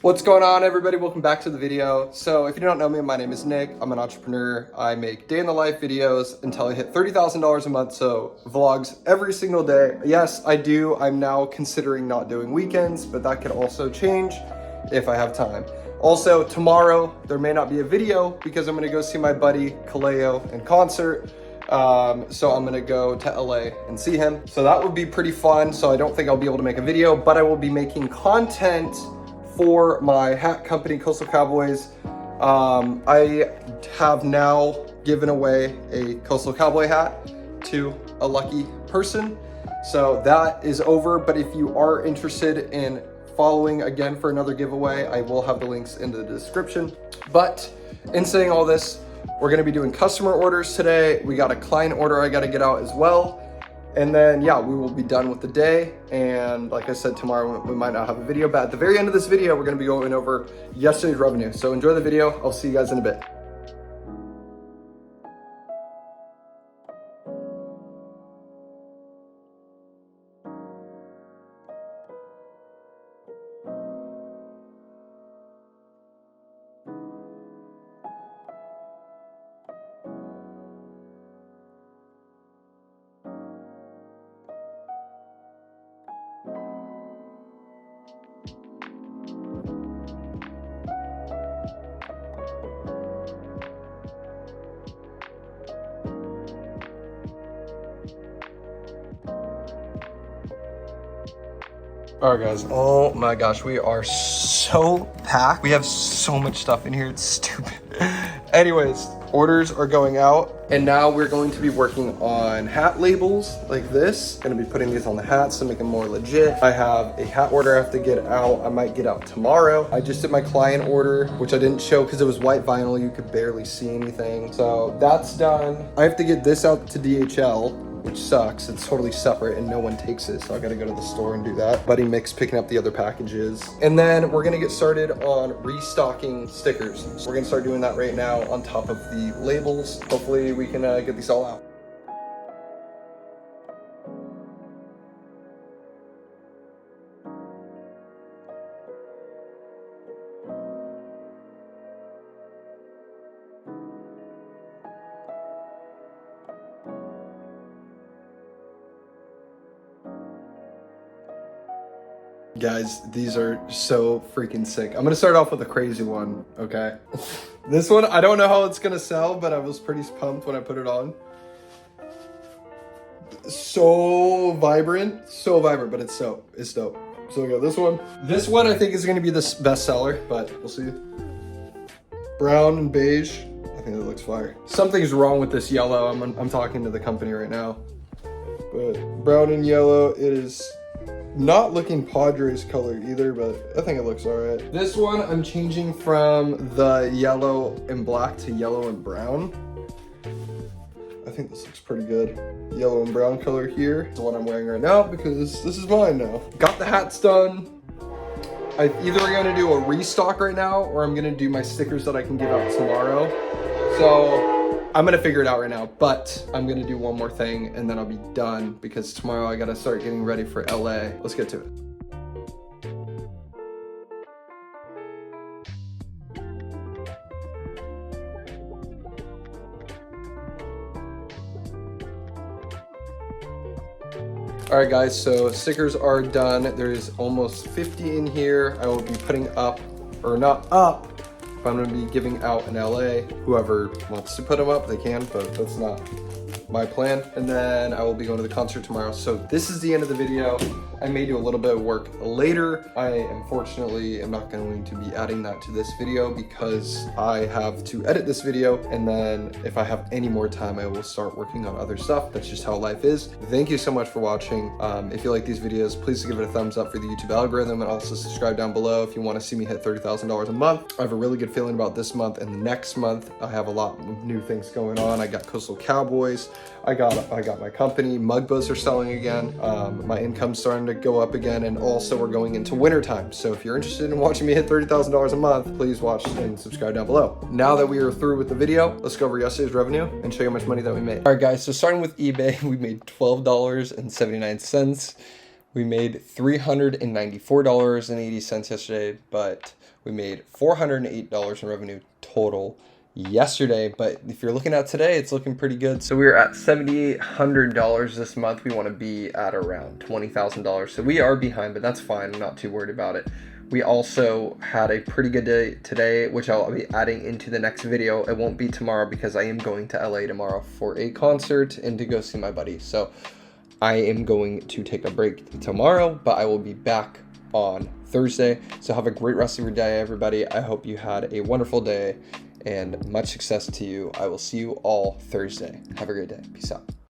What's going on, everybody? Welcome back to the video. So if you don't know me, my name is Nick. I'm an entrepreneur. I make day in the life videos until I hit $30,000 a month. So vlogs every single day. Yes, I do. I'm now considering not doing weekends, but that could also change if I have time. Also, tomorrow, there may not be a video because I'm gonna go see my buddy Kaleo in concert. So I'm gonna go to LA and see him. So that would be pretty fun. So I don't think I'll be able to make a video, but I will be making content for my hat company, Coastal Cowboys. I have now given away a Coastal Cowboy hat to a lucky person. So that is over, but if you are interested in following again for another giveaway, I will have the links in the description. But in saying all this, we're gonna be doing customer orders today. We got a client order I gotta get out as well. And then, yeah, we will be done with the day. And like I said, tomorrow we might not have a video, but at the very end of this video, we're gonna be going over yesterday's revenue. So enjoy the video. I'll see you guys in a bit. All right, guys. Oh my gosh, we are so packed. We have so much stuff in here. It's stupid. Anyways, orders are going out, and now we're going to be working on hat labels like this. Gonna be putting these on the hats to make them more legit. I have a hat order I have to get out. I might get out tomorrow. I just did my client order, which I didn't show because it was white vinyl. You could barely see anything. So that's done. I have to get this out to DHL, which sucks. It's totally separate and no one takes it, so I gotta go to the store and do that. Buddy Mick's picking up the other packages. And then we're gonna get started on restocking stickers. So we're gonna start doing that right now on top of the labels. Hopefully we can get these all out. Guys, these are so freaking sick. I'm gonna start off with a crazy one, okay? This one, I don't know how it's gonna sell, but I was pretty pumped when I put it on. So vibrant, but it's dope. So we got this one. This one I think is gonna be the best seller, but we'll see. Brown and beige, I think that looks fire. Something's wrong with this yellow. I'm talking to the company right now. But brown and yellow, it is not looking Padres color either, but I think it looks all right. This one, I'm changing from the yellow and black to yellow and brown. I think this looks pretty good. Yellow and brown color here. It's the one I'm wearing right now because this is mine now. Got the hats done. I'm either gonna do a restock right now or I'm gonna do my stickers that I can give out tomorrow. So I'm gonna figure it out right now, but I'm gonna do one more thing and then I'll be done because tomorrow I gotta start getting ready for LA. Let's get to it. All right, guys, so stickers are done. There's almost 50 in here. I will be putting up, or not up, I'm gonna be giving out in LA. Whoever wants to put them up, they can, but that's not my plan. And then I will be going to the concert tomorrow. So this is the end of the video. I may do a little bit of work later. I unfortunately am not going to be adding that to this video because I have to edit this video. And then if I have any more time, I will start working on other stuff. That's just how life is. Thank you so much for watching. If you like these videos, please give it a thumbs up for the YouTube algorithm and also subscribe down below if you want to see me hit $30,000 a month. I have a really good feeling about this month and the next month. I have a lot of new things going on. I got Coastal Cowboys. I got my company. Mugbos are selling again. My income's starting to go up again, and also we're going into winter time. So if you're interested in watching me hit $30,000 a month, please watch and subscribe down below. Now that we are through with the video, let's go over yesterday's revenue and show you how much money that we made. All right, guys, so starting with eBay, we made $12.79. We made $394.80 yesterday, but We made $408 in revenue total yesterday, but if you're looking at today, it's looking pretty good. So we're at $7,800 this month. We want to be at around $20,000. So we are behind, but that's fine. I'm not too worried about it. We also had a pretty good day today, which I'll be adding into the next video. It won't be tomorrow because I am going to LA tomorrow for a concert and to go see my buddy. So I am going to take a break tomorrow, but I will be back on Thursday. So have a great rest of your day, everybody. I hope you had a wonderful day and much success to you. I will see you all Thursday. Have a great day. Peace out.